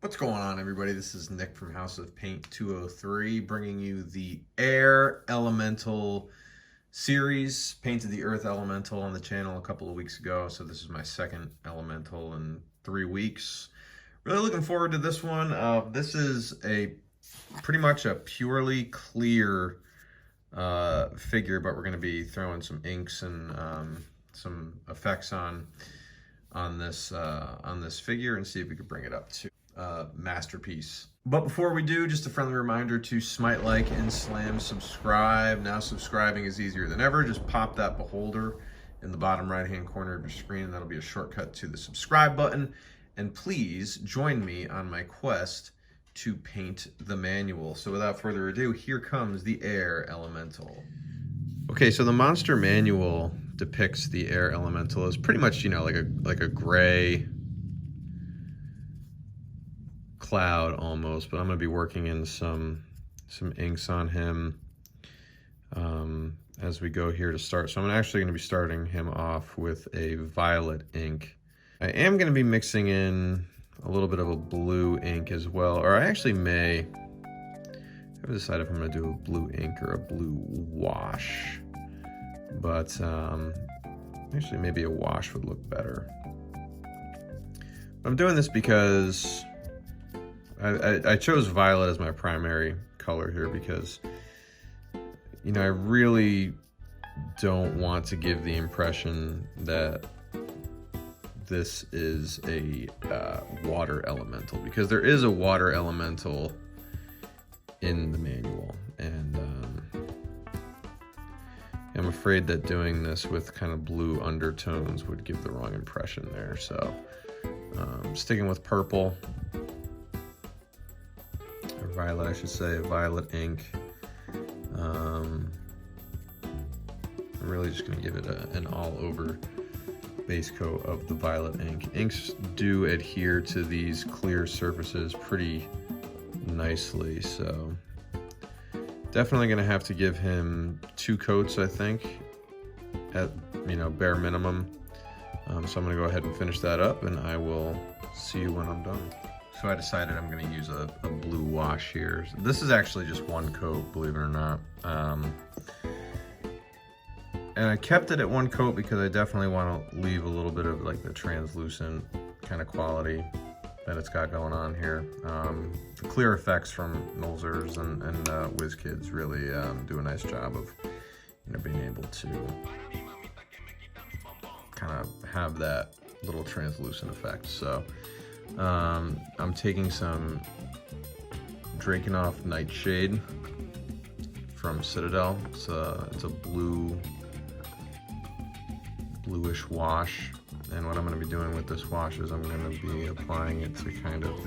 What's going on, everybody? This is Nick from House of Paint 203, bringing you the Air Elemental series. Painted the Earth Elemental on the channel a couple of weeks ago, so this is my second Elemental in 3 weeks. Really looking forward to this one. This is pretty much a purely clear figure, but we're going to be throwing some inks and some effects on this figure and see if we could bring it up to masterpiece. But before we do, just a friendly reminder to smite like and slam subscribe. Now subscribing is easier than ever. Just pop that beholder in the bottom right hand corner of your screen. That'll be a shortcut to the subscribe button. And please join me on my quest to paint the manual. So without further ado, here comes the Air Elemental. Okay, so the monster manual depicts the Air Elemental as pretty much, like a gray cloud almost, but I'm going to be working in some inks on him as we go here to start. So I'm actually going to be starting him off with a violet ink. I am going to be mixing in a little bit of a blue ink as well, or I actually may. I haven't decided if I'm going to do a blue ink or a blue wash, but actually maybe a wash would look better. I'm doing this because I chose violet as my primary color here because, I really don't want to give the impression that this is a water elemental, because there is a water elemental in the manual, and I'm afraid that doing this with kind of blue undertones would give the wrong impression there. So sticking with purple, or violet I should say, violet ink. I'm really just going to give it an all over base coat of the violet ink. Inks do adhere to these clear surfaces pretty nicely, so definitely going to have to give him 2 coats, I think, at bare minimum. So I'm going to go ahead and finish that up, and I will see you when I'm done. So I decided I'm going to use a blue wash here. This is actually just 1 coat, believe it or not. And I kept it at 1 coat because I definitely want to leave a little bit of like the translucent kind of quality that it's got going on here. The clear effects from Nolzers and WizKids really do a nice job of being able to kind of have that little translucent effect. So I'm taking some Drakenhof Nightshade from Citadel. It's a bluish wash, and what I'm going to be doing with this wash is I'm going to be applying it to kind of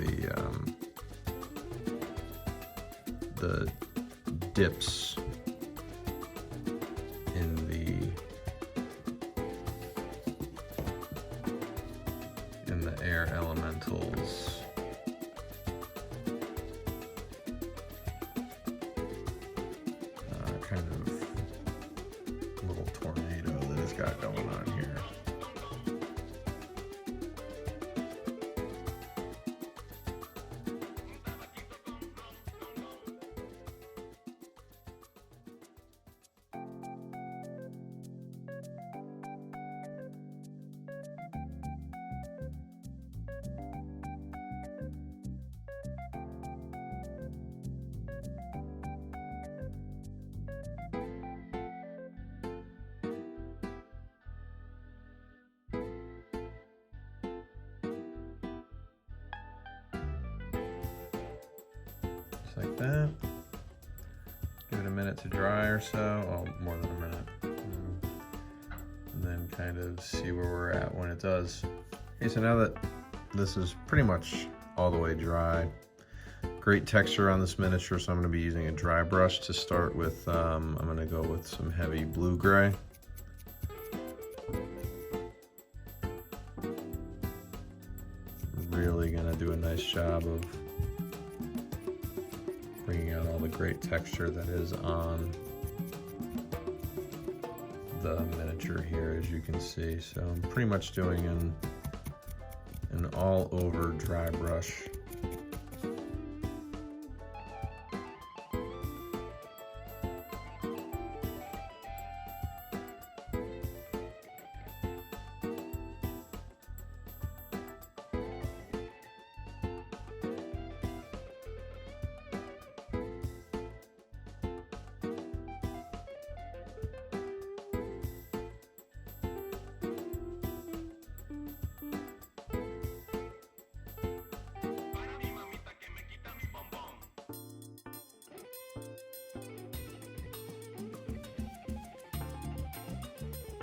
the dips in the air elementals. Kind of little tornado that it's got going on here. Like that. Give it a minute to dry or so, well, more than a minute, and then kind of see where we're at when it does. Okay, so now that this is pretty much all the way dry, great texture on this miniature, so I'm going to be using a dry brush to start with. I'm going to go with some heavy Bluegrey. Really going to do a nice job of bringing out all the great texture that is on the miniature here, as you can see. So I'm pretty much doing an all over dry brush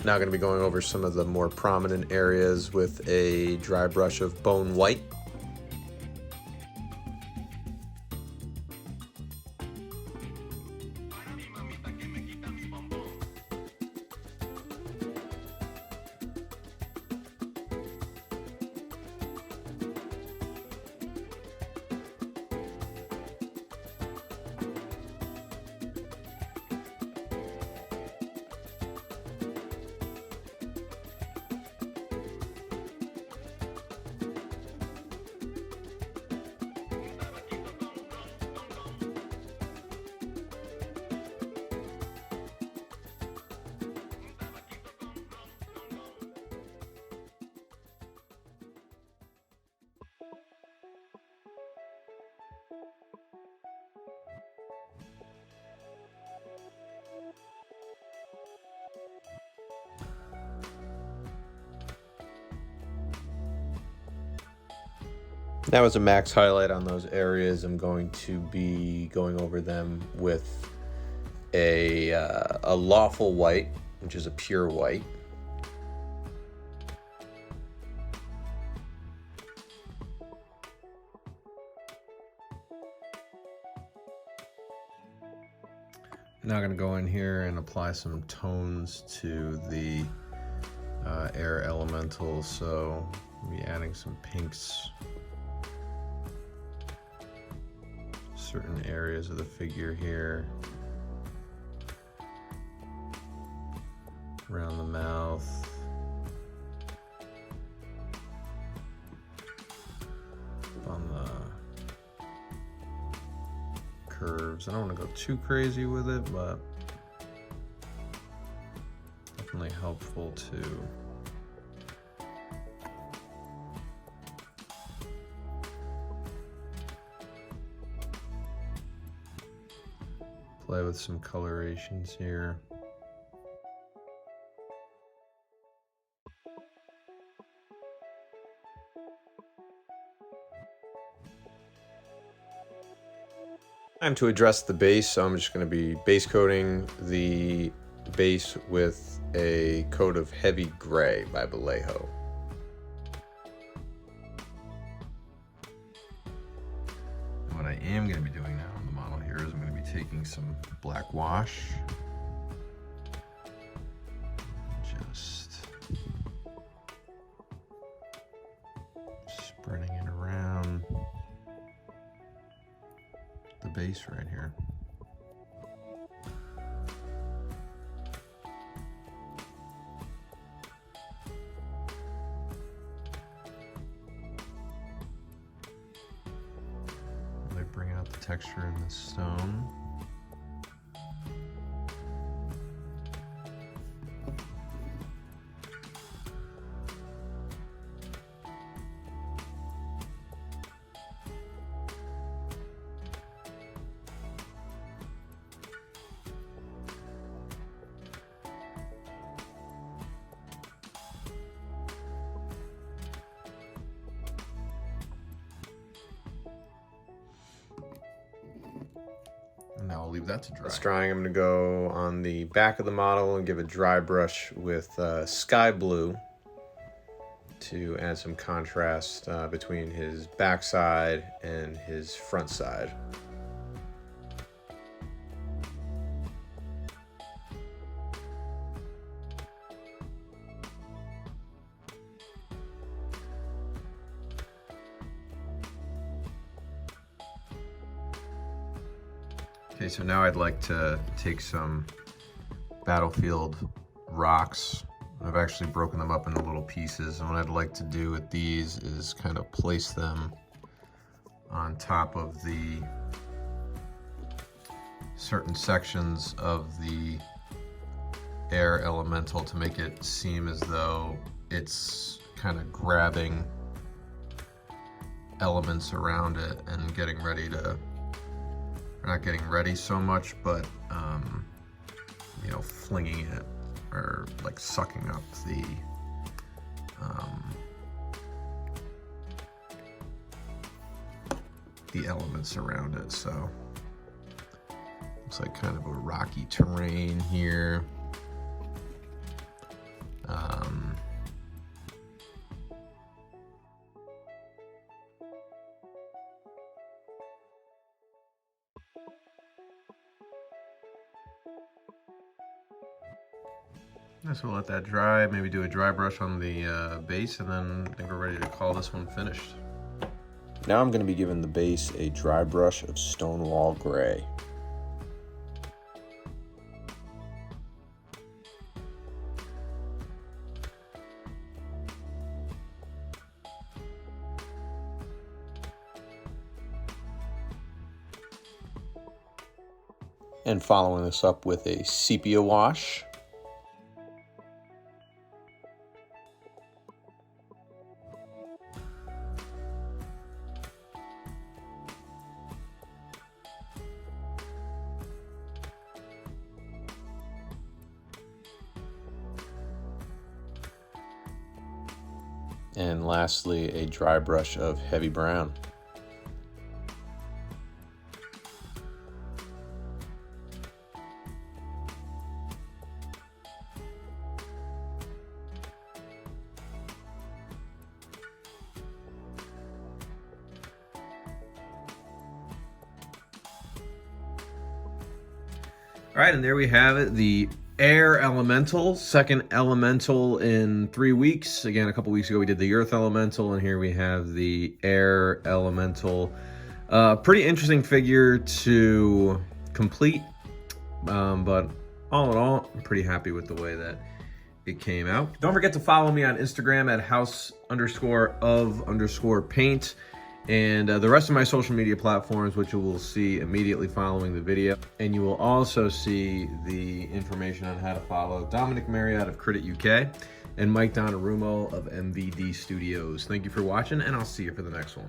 Now going to be going over some of the more prominent areas with a dry brush of bone white. Now, as a max highlight on those areas, I'm going to be going over them with a Lawful white, which is a pure white. Now I'm going to go in here and apply some tones to the air elemental, so I'll be adding some pinks. Certain areas of the figure here, around the mouth, on the curves. I don't want to go too crazy with it, but definitely helpful to play with some colorations here. Time to address the base, so I'm just going to be base coating the base with a coat of Heavy Gray by Vallejo. What I am going to be doing now on the model here is I'm going to be taking some black wash, just spreading it around the base right here. Really bring out the texture in the stone. Now I'll leave that to dry. It's drying. I'm going to go on the back of the model and give a dry brush with sky blue to add some contrast between his backside and his front side. Okay, so now I'd like to take some battlefield rocks. I've actually broken them up into little pieces, and what I'd like to do with these is kind of place them on top of the certain sections of the air elemental to make it seem as though it's kind of grabbing elements around it and getting ready to, not getting ready so much, but you know, flinging it or like sucking up the elements around it. So looks like kind of a rocky terrain here. So we'll let that dry, maybe do a dry brush on the base, and then I think we're ready to call this one finished. Now I'm going to be giving the base a dry brush of Stonewall Gray. And following this up with a sepia wash. And lastly, a dry brush of heavy brown. All right, and there we have it, the Air Elemental, second Elemental in 3 weeks. Again, a couple weeks ago we did the Earth Elemental, and here we have the Air Elemental. Pretty interesting figure to complete, but all in all, I'm pretty happy with the way that it came out. Don't forget to follow me on Instagram at house_of_paint. And the rest of my social media platforms, which you will see immediately following the video. And you will also see the information on how to follow Dominic Marriott of Credit UK and Mike Donnarummo of MVD Studios. Thank you for watching, and I'll see you for the next one.